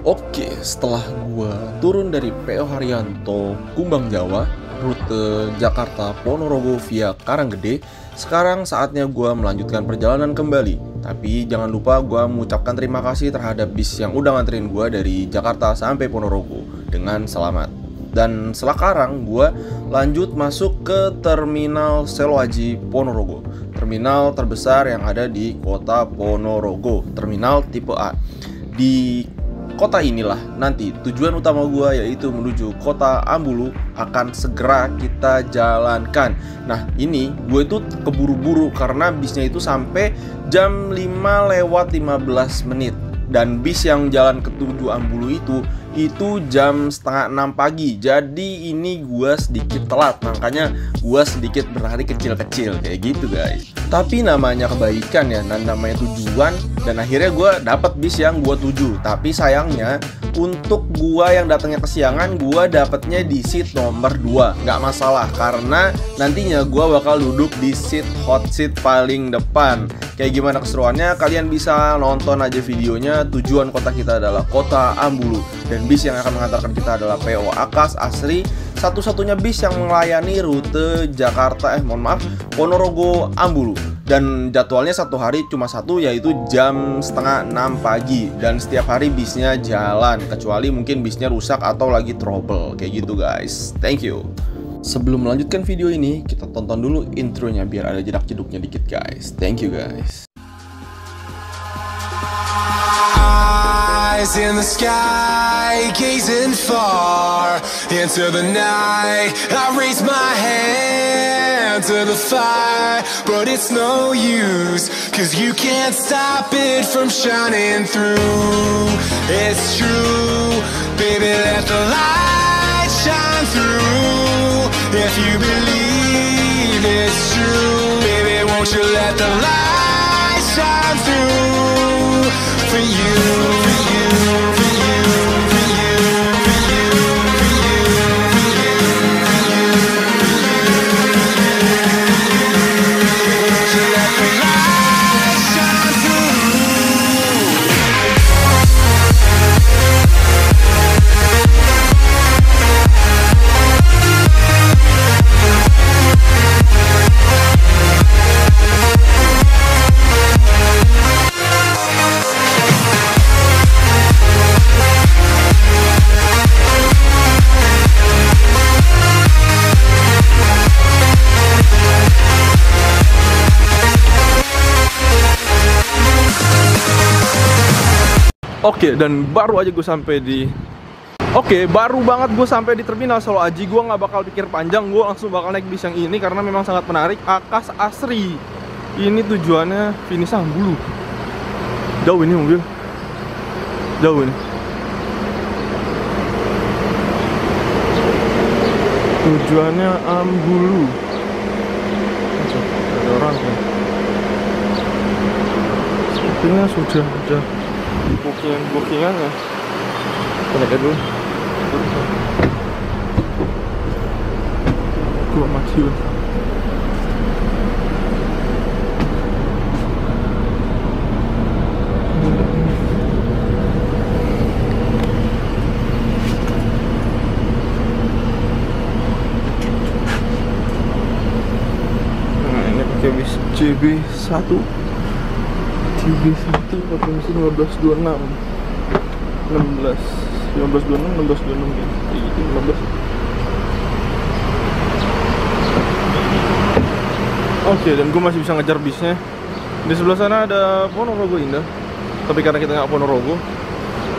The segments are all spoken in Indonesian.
Oke, setelah gua turun dari PO Haryanto, Kumbang Jawa, rute Jakarta Ponorogo via Karanggede, sekarang saatnya gua melanjutkan perjalanan kembali. Tapi jangan lupa gua mengucapkan terima kasih terhadap bis yang udah nganterin gua dari Jakarta sampai Ponorogo dengan selamat. Dan sekarang gua lanjut masuk ke Terminal Seloaji Ponorogo, terminal terbesar yang ada di kota Ponorogo, terminal tipe A. Di kota inilah nanti tujuan utama gua, yaitu menuju kota Ambulu, akan segera kita jalankan. Nah ini gue itu keburu-buru karena bisnya itu sampai jam 5:15. Dan bis yang jalan ke tujuh Ambulu itu jam setengah 6 pagi. Jadi ini gue sedikit telat, makanya gue sedikit berlari kecil-kecil kayak gitu guys. Tapi namanya kebaikan ya, namanya tujuan. Dan akhirnya gue dapet bis yang gue tuju. Tapi sayangnya untuk gue yang datangnya kesiangan, gue dapetnya di seat nomor 2. Nggak masalah karena nantinya gue bakal duduk di seat hot seat paling depan. Kayak gimana keseruannya, kalian bisa nonton aja videonya. Tujuan kota kita adalah kota Ambulu, dan bis yang akan mengantarkan kita adalah PO Akas Asri, satu-satunya bis yang melayani rute Ponorogo Ambulu. Dan jadwalnya satu hari cuma satu, yaitu jam setengah 6 pagi. Dan setiap hari bisnya jalan, kecuali mungkin bisnya rusak atau lagi trouble kayak gitu guys. Thank you. Sebelum melanjutkan video ini, kita tonton dulu intronya biar ada jedak-jeduknya dikit guys. Thank you guys. Eyes in the sky, gazing far into the night. I raise my hand to the fire, but it's no use, 'cause you can't stop it from shining through. It's true, baby, let the light shine through. If you believe it's true, baby, won't you let the light shine through for you, for you, for you, for you, for you, for you, for you, for you, won't you let the light shine through. Oke, dan baru aja gue sampai di baru banget gue sampai di Terminal Seloaji. Gue nggak bakal pikir panjang, gue langsung bakal naik bis yang ini karena memang sangat menarik. Akas Asri. Ini tujuannya finish Ambulu. Jauh ini mobil. Jauh ini. Tujuannya Ambulu. Ada orang kan? Sepertinya sudah bookingan ya. Connect dulu. Gua matiin. Nah, ini pakai bis CB1. CB1 pakai mesin 1526 ya. Kayak gitu 15. Oke, dan gue masih bisa ngejar bisnya. Di sebelah sana ada Ponorogo Indah. Tapi karena kita nggak Ponorogo,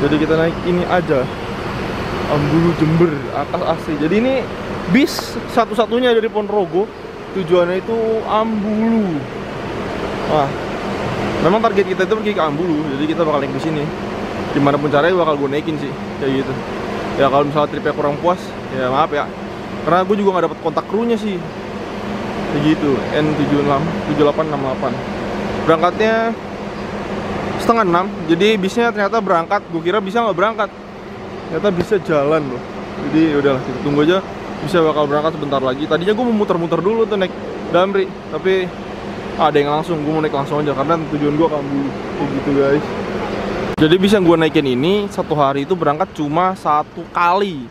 jadi kita naik ini aja, Ambulu Jember Akas Asri. Jadi ini bis satu-satunya dari Ponorogo, tujuannya itu Ambulu. Wah, memang target kita itu pergi ke Ambulu, jadi kita bakal naik di sini. Gimana pun caranya bakal gue naikin sih, kayak gitu. Ya kalau misalnya tripnya kurang puas, ya maaf ya. Karena gue juga nggak dapet kontak krunya sih. Kayak gitu, N7868. Berangkatnya setengah 6, jadi bisnya ternyata berangkat. Gue kira bisa nggak berangkat, ternyata bisa jalan loh. Jadi udahlah, kita tunggu aja. Bisa bakal berangkat sebentar lagi. Tadinya gue mau muter-muter dulu tuh naik Damri, tapi ada yang langsung, gue mau naik langsung aja karena tujuan gue Ambulu. Kayak gitu guys. Jadi bisa gue naikin ini satu hari itu berangkat cuma 1 kali.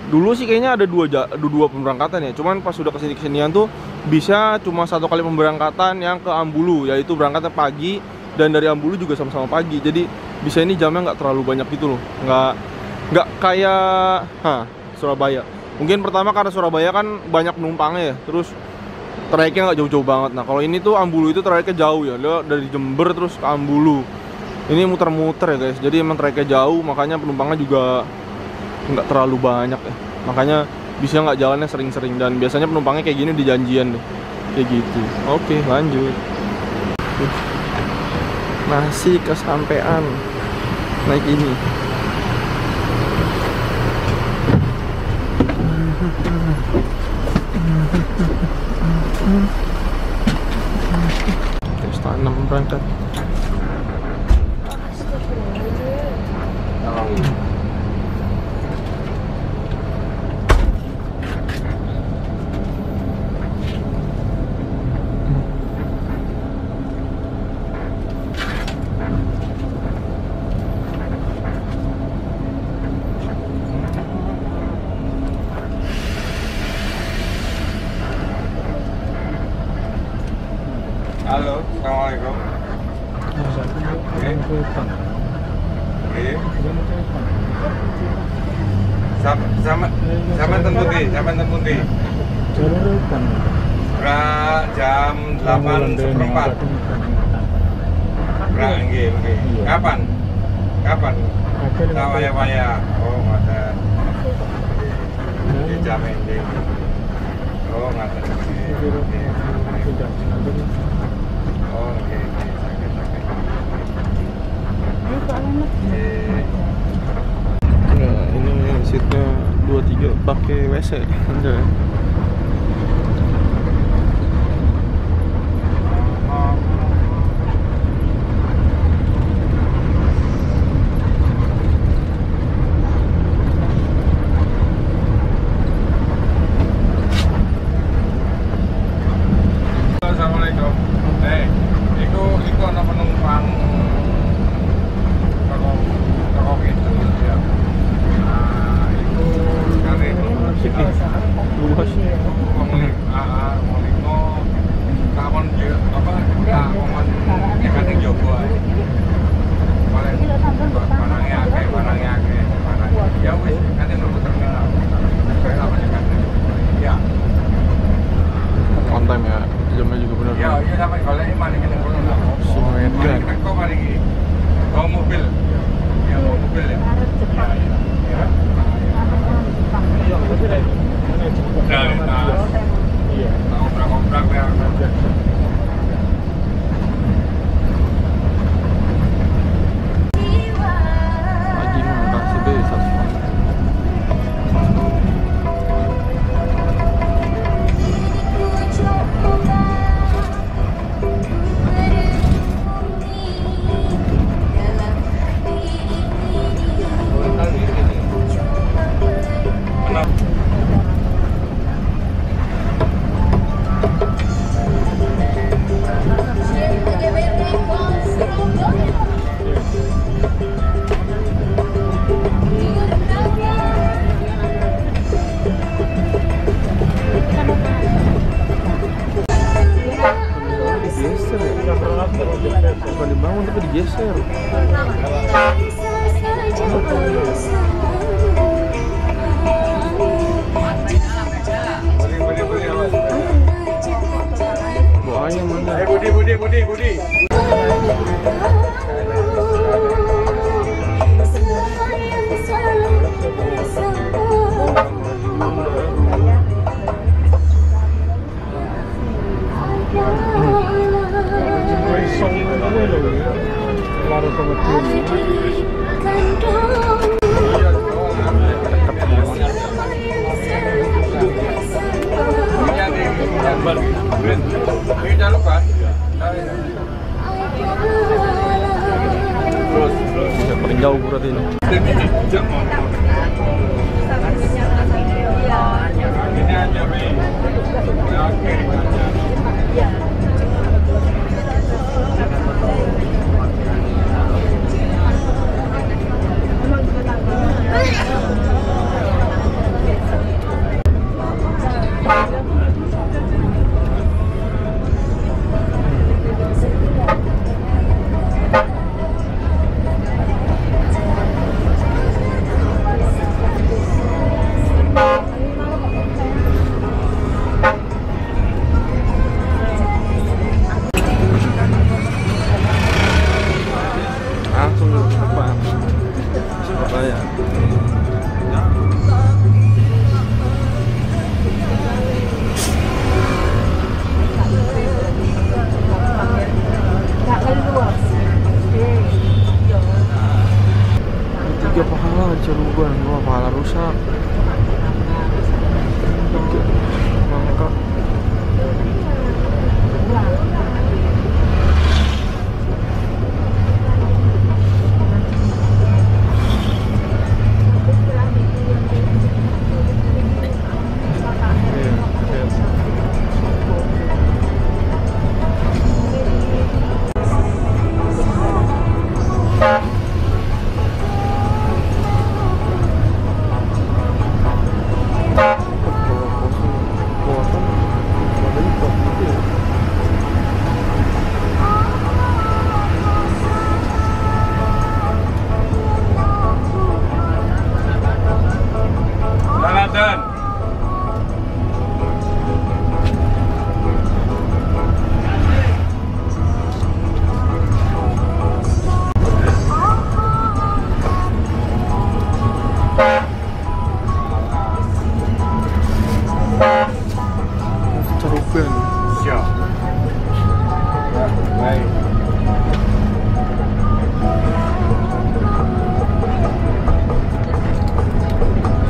Dulu sih kayaknya ada dua pemberangkatan ya. Cuman pas sudah kesinian tuh bisa cuma 1 kali pemberangkatan yang ke Ambulu, yaitu berangkatnya pagi dan dari Ambulu juga sama-sama pagi. Jadi bisa ini jamnya nggak terlalu banyak gitu loh. Nggak kayak Surabaya. Mungkin pertama karena Surabaya kan banyak penumpangnya ya. Terus trayeknya nggak jauh-jauh banget. Nah kalau ini tuh Ambulu itu trayeknya jauh ya. Dia dari Jember terus ke Ambulu. Ini muter-muter ya guys. Jadi emang trayeknya jauh, makanya penumpangnya juga nggak terlalu banyak ya. Makanya bisa nggak jalannya sering-sering, dan biasanya penumpangnya kayak gini di janjian deh, kayak gitu. Oke, lanjut. Masih kesampean naik ini. Setengah 6 berangkat. Halo, assalamualaikum. Sampai tempundi. Jam 8:04. Nggih. Kapan? Waya-waya. Oh, ngoten. Di jam ini. Oh, ngoten. Oh, oke. Sakit. Nah, ini seatnya 23 pakai WC. Enggak. Assalamualaikum. Iku ana penumpang toko gitu ya. Nah, iku kali Luas. takon nekane jogo ae. Paling barangnya akeh. Ya wis, kate nunggu terminal. Saya lawan kan. Ya. On time ya, jamnya juga benar. Ya, sampai golek mari kene kono lah. Sumedan. Kok mari iki. Bawa mobil. Ya, bawa mobil ya. Ya. Iya. Ngobrol ya. Lagi makasih deh Sasma. Bukan dibangun tapi digeser. Bawahnya mana? Budi. Ini jalur kan? Terus Paling jauh berarti ini. ini aja Mi. Ya, oke aja. ceruban, wah pala rusak. Mangkak. Jonathan. Ceruban. Siap. Baik.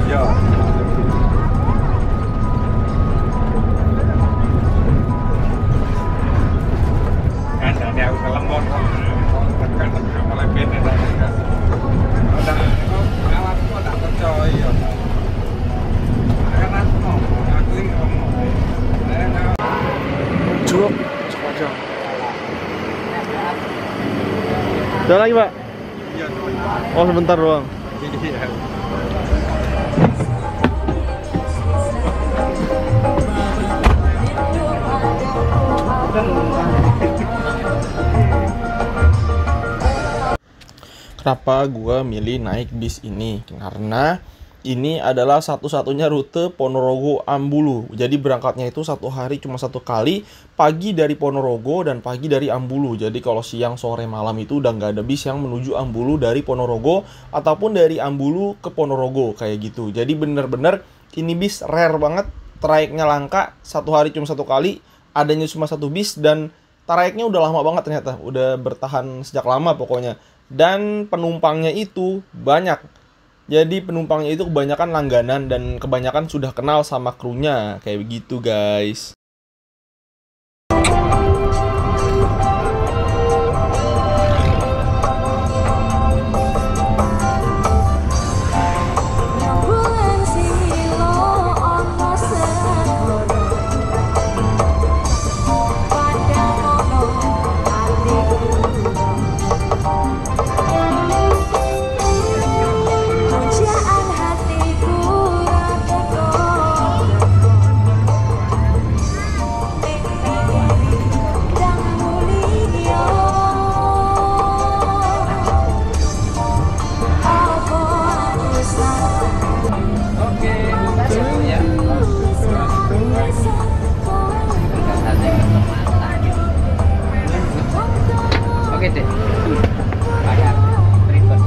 Siap. Kan ada aku kelemot. Tekan mulai beda. Udah awakku tak percaya. Kan aku ngomong, aku ini ngomong. Cukup sepanjang. Udah lagi pak? Iya, sebentar. Oh sebentar doang. Iya. Kenapa gue milih naik bis ini? Karena ini adalah satu-satunya rute Ponorogo Ambulu. Jadi berangkatnya itu satu hari cuma satu kali, pagi dari Ponorogo dan pagi dari Ambulu. Jadi kalau siang, sore, malam itu udah nggak ada bis yang menuju Ambulu dari Ponorogo ataupun dari Ambulu ke Ponorogo kayak gitu. Jadi bener-bener ini bis rare banget, trayeknya langka, satu hari cuma satu kali, adanya cuma satu bis dan trayeknya udah lama banget ternyata, udah bertahan sejak lama pokoknya. Dan penumpangnya itu banyak. Jadi penumpangnya itu kebanyakan langganan dan kebanyakan sudah kenal sama krunya. Kayak begitu guys. Bulan silo ono sekono padang ono atiku pujaan hatiku rada dan mulia apa aku salah. Oke, siap ya. Oke deh. Bayar. Ribet.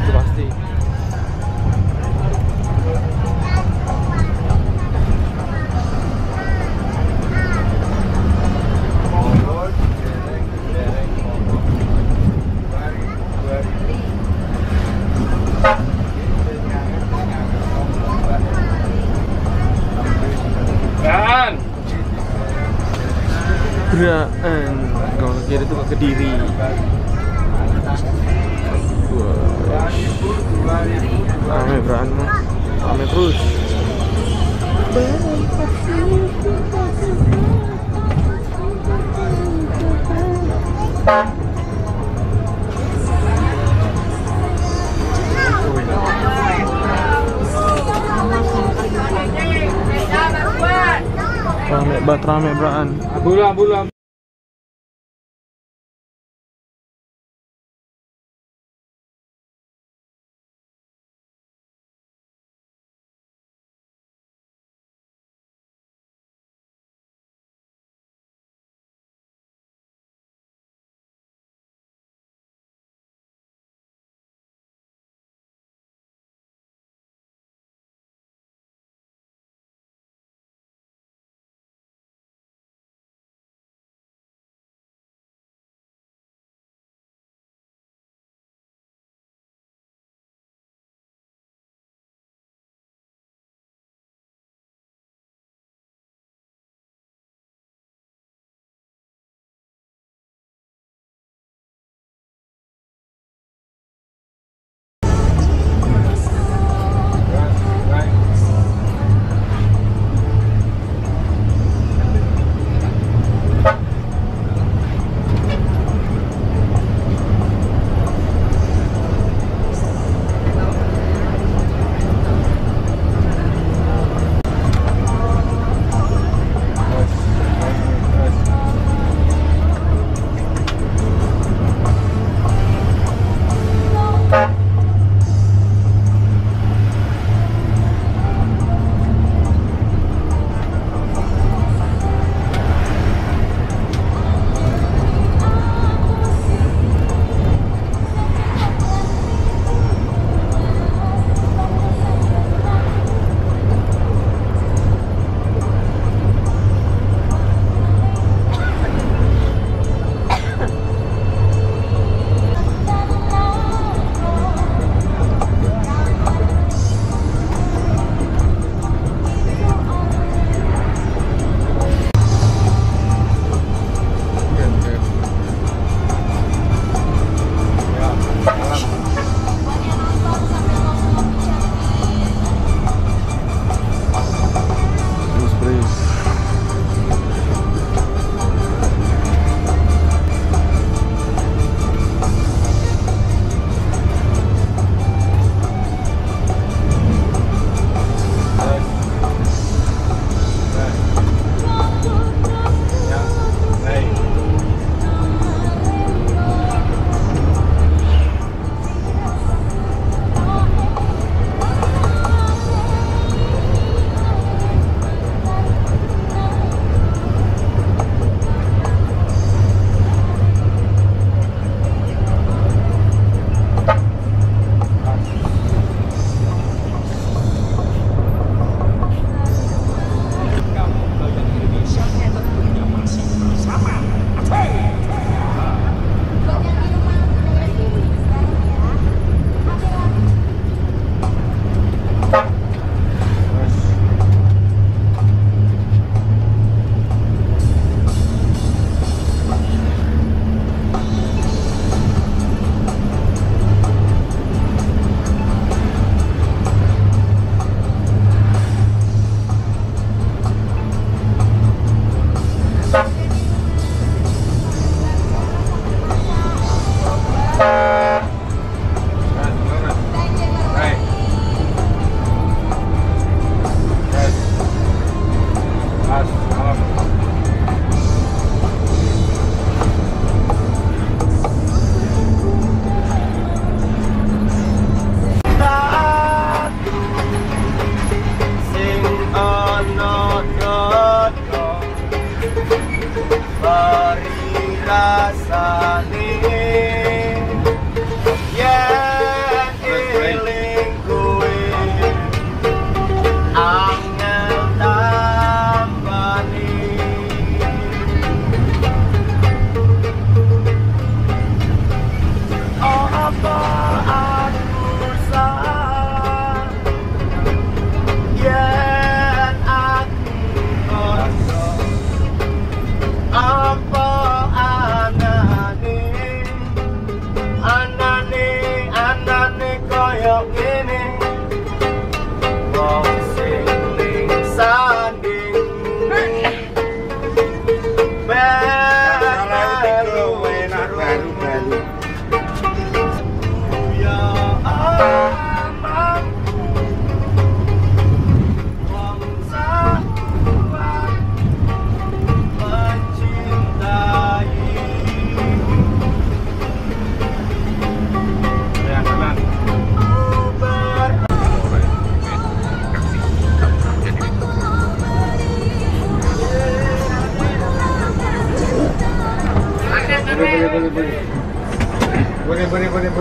Itu pasti. Dan Beraan. Kalau ke kiri itu ke Kediri. Wah, rame Beraan mah. Rame terus. Rame Beraan. bulan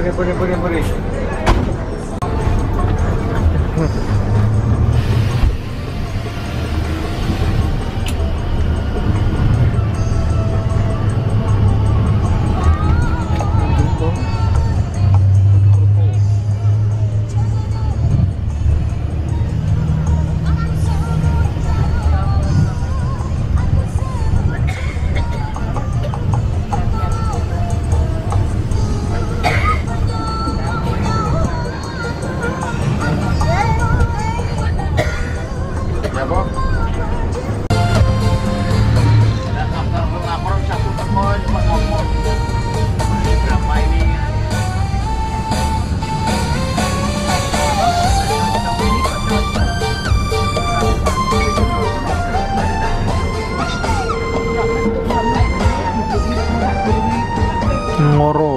Puri. Ya, Bob. Ngoro.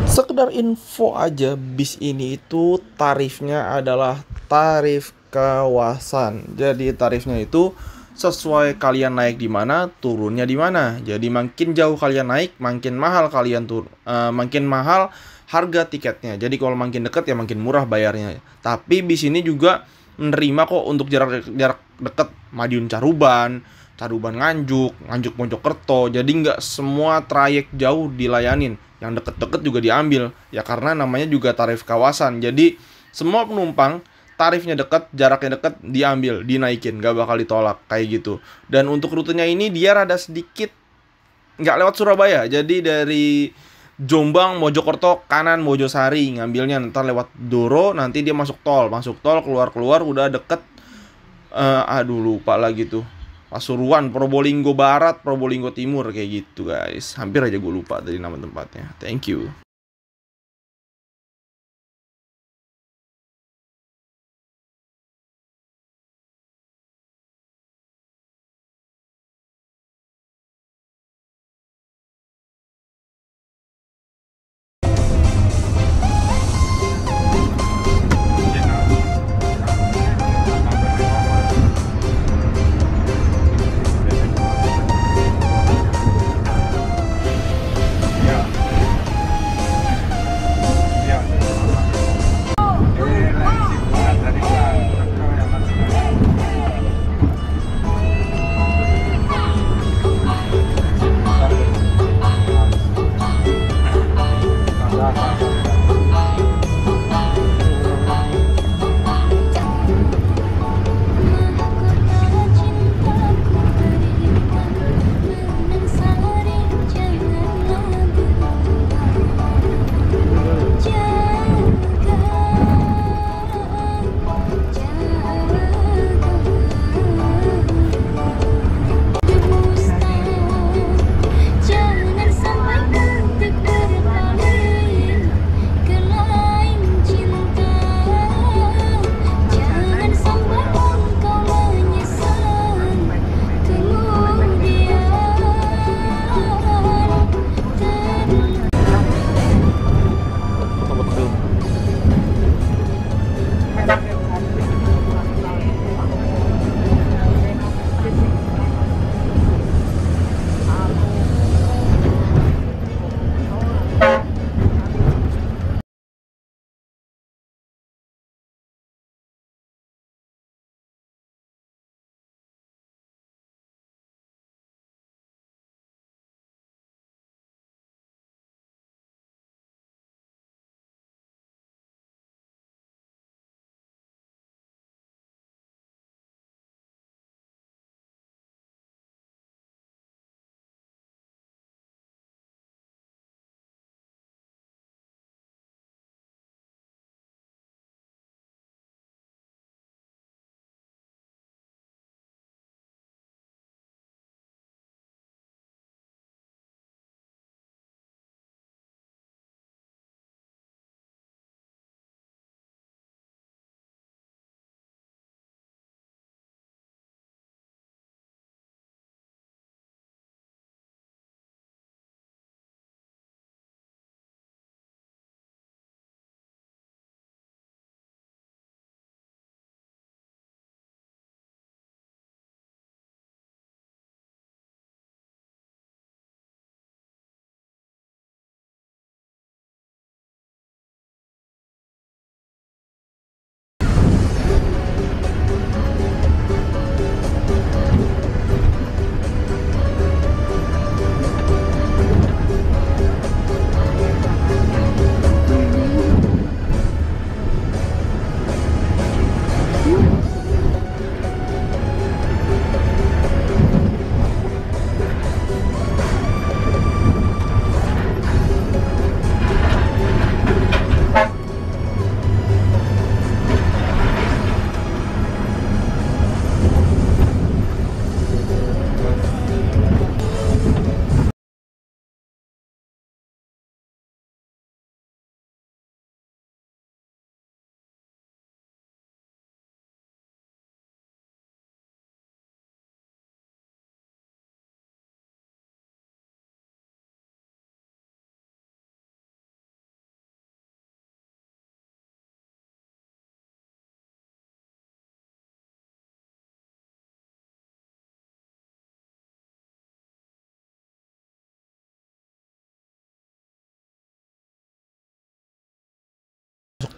Sekedar info aja, bis ini itu tarifnya adalah tarif kawasan. Jadi tarifnya itu sesuai kalian naik di mana, turunnya di mana. Jadi makin jauh kalian naik, makin mahal makin mahal harga tiketnya. Jadi kalau makin dekat ya makin murah bayarnya. Tapi bis ini juga menerima kok untuk jarak dekat Madiun Caruban Nganjuk Mojokerto. Jadi nggak semua trayek jauh dilayanin. Yang deket-deket juga diambil. Ya karena namanya juga tarif kawasan. Jadi semua penumpang tarifnya dekat, jaraknya dekat, diambil, dinaikin, nggak bakal ditolak kayak gitu. Dan untuk rutenya ini dia rada sedikit nggak lewat Surabaya. Jadi dari Jombang, Mojokerto, kanan Mojosari ngambilnya, ntar lewat Doro, nanti dia masuk tol keluar udah deket. Aduh lupa lagi tuh. Pasuruan, Probolinggo Barat, Probolinggo Timur kayak gitu guys. Hampir aja gue lupa tadi nama tempatnya. Thank you.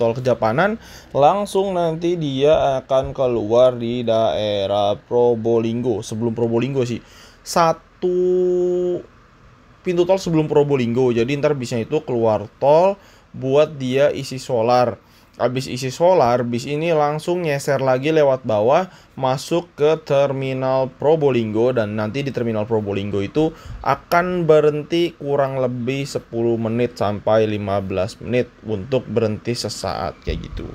tol Kejapanan, langsung nanti dia akan keluar di daerah Probolinggo. Sebelum Probolinggo sih, satu pintu tol sebelum Probolinggo. Jadi ntar bisnya itu keluar tol buat dia isi solar. Habis isi solar, bis ini langsung nyeser lagi lewat bawah masuk ke terminal Probolinggo, dan nanti di terminal Probolinggo itu akan berhenti kurang lebih 10 menit sampai 15 menit untuk berhenti sesaat kayak gitu.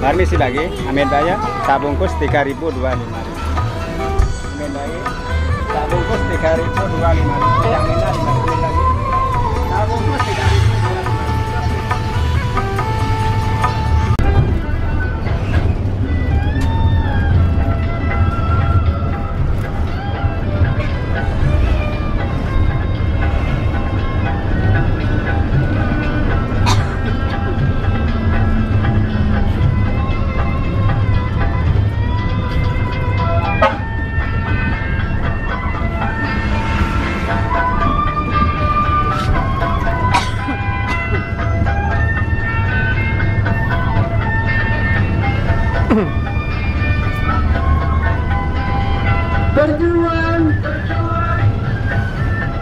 Permisi lagi, amin daya, sabungkus 3.025. Amin daya, sabungkus 3.025. Yang minat 5.000 lagi. Sabungkus 3.025.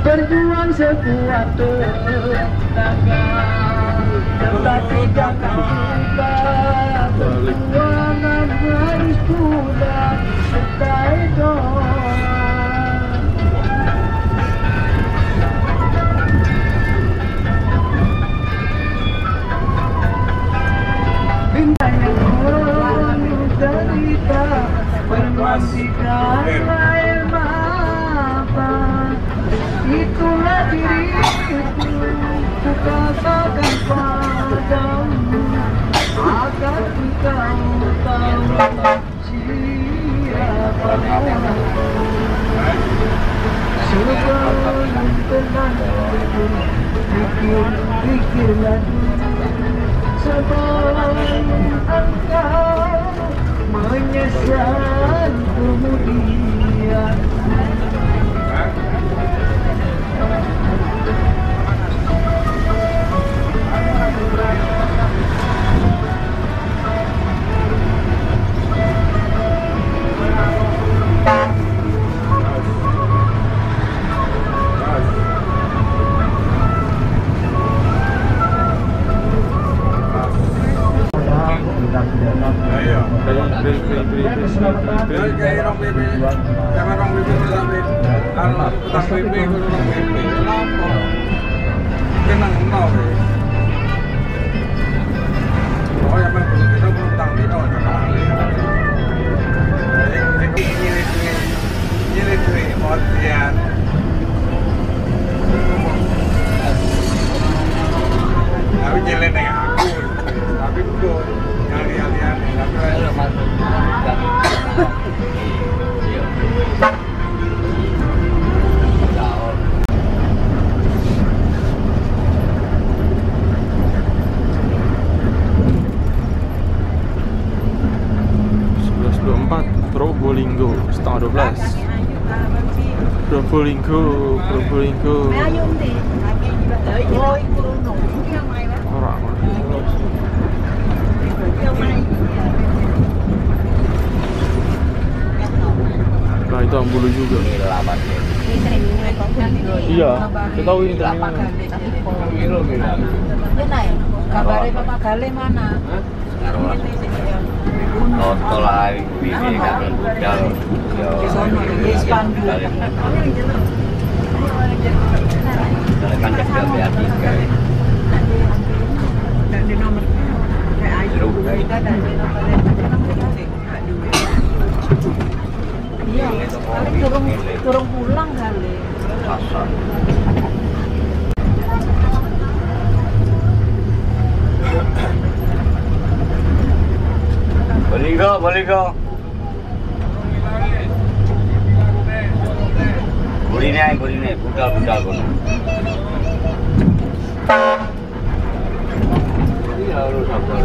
Berjuang sekuat tenaga, tetapi jangan lupa perjuangan harus pula sertai doa. Bintang yang menderita bermandikan air mata, itulah diriku, ku katakan padamu agar engkau tahu siapa aku. Sebelum tenang pikir-pikirlah sebelum engkau menyesal kemudian. nang ngau deh. Oh ya memang kita belum tahu di awal sekarang ini. Ini matian. Tapi jalan dengan aku, tapi betul yang lihat-lihat, tapi masuk. Probolinggo setengah 12. Probolinggo orang nah itu Ambulu juga. Iya, kita tahu ini Kabarnya Bapak Gale mana? Nonton lah ini kan budal. Di Spandu. Kan dia biar tiga. Dan di nomor kayak ayu. Dan di nomor iya, tapi turun pulang kali. Pasar. Boleh go. Buline, budal kono. Iya, lu sabar.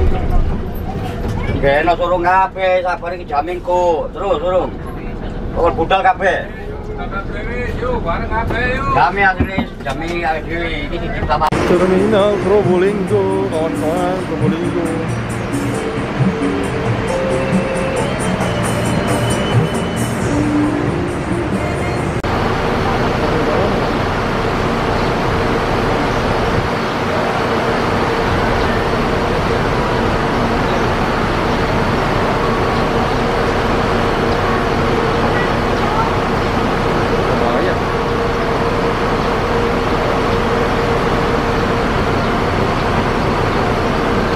Kene suruh kabeh, sabar iki jamingku. Terus. Kok budal kabeh. yuk bareng kabeh yuk. Jami asli, jami dhewe iki sama. Terminal Probolinggo, kawan-kawan Probolinggo.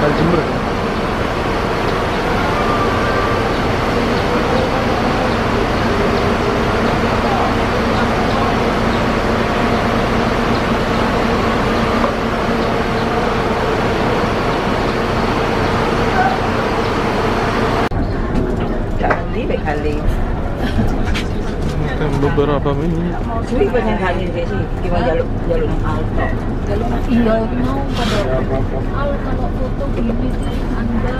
Jember. Kali. Beberapa menit. Suwi banyak kali sih, gimana jalur auto. Iya, mau pada kalau foto gini sih Anda.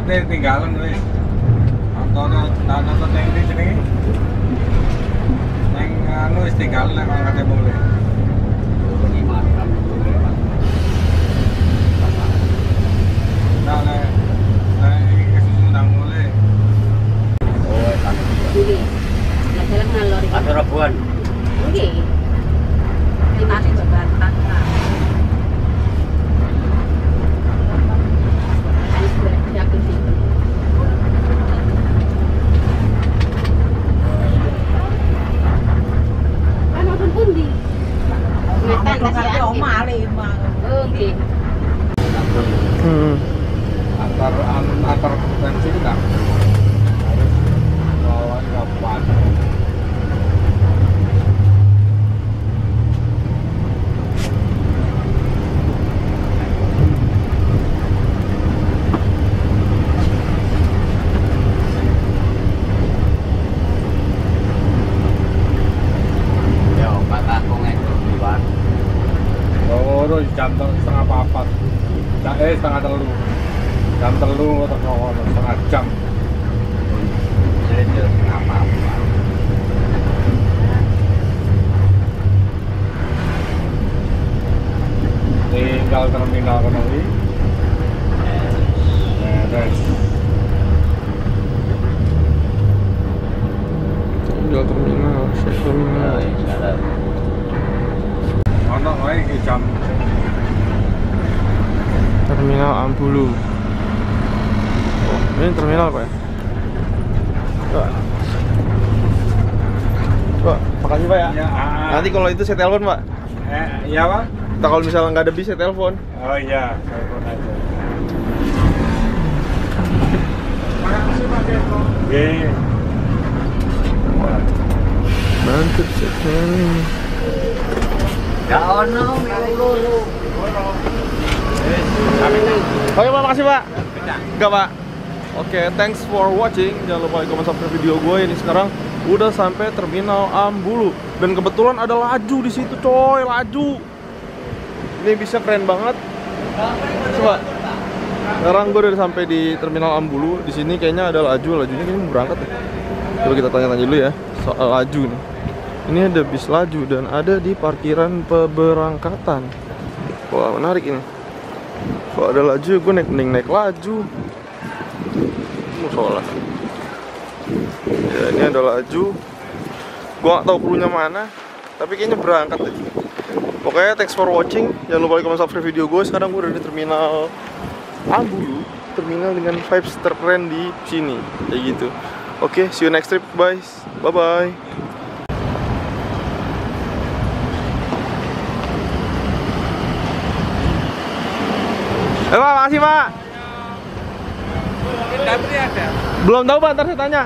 tinggalan wis. Nonton yang ini jenenge. Yang anu wis tinggalan nek angkate mulai. Nah, iki kesusunan mulai. Oh, sana. Ini. Lah jalan ngalor iki. Ada Rabuan. Nggih. Dimati jembatan. Anis berarti sih. Kan nonton pundi? Ngetan kasih omah le emang. Oh, nggih. Antar provinsi kita harus bawa kapan. Ya, Pak Kakung itu Iwan. Oh, jam 3:30. Setengah 3. Jam 3 atau setengah jam. Jadi apa? Tinggal terminal Konowi. Beres. Tinggal terminal, terminal. Ono wae iki jam Terminal Ambulu. Oh, ini terminal Pak ya? Pak, makasih Pak ya. ya. Nanti kalau itu saya telepon Pak. Iya, Pak. Nah, kalau misalnya nggak ada bis saya telepon. Oh iya, telepon aja. Makasih Pak Jeko. Nggih. Mantap sekali. Ya ono lulu. Oke Pak, makasih Pak. Enggak Pak. Oke, thanks for watching. Jangan lupa like, comment, subscribe video gue. Ini sekarang udah sampai terminal Ambulu dan kebetulan ada laju di situ, coy, laju. Ini bisa keren banget. Coba. Sekarang gue udah sampai di terminal Ambulu. Di sini kayaknya ada lajunya kayaknya mau berangkat ya. Coba kita tanya-tanya dulu ya soal laju nih. Ini ada bis laju dan ada di parkiran pemberangkatan. Wah, menarik ini. Kalau ada laju, gue naik laju. Musola. Ya, ini ada laju. Gue gak tahu krunya mana, tapi kayaknya berangkat deh. Pokoknya thanks for watching. Jangan lupa like, comment, subscribe video gue. Sekarang gue udah di terminal Ambulu, terminal dengan vibes terkeren di sini, kayak gitu. Oke, see you next trip, guys. Bye bye. Pak, makasih Pak. Industri ada. Belum tahu Pak, ntar saya tanya.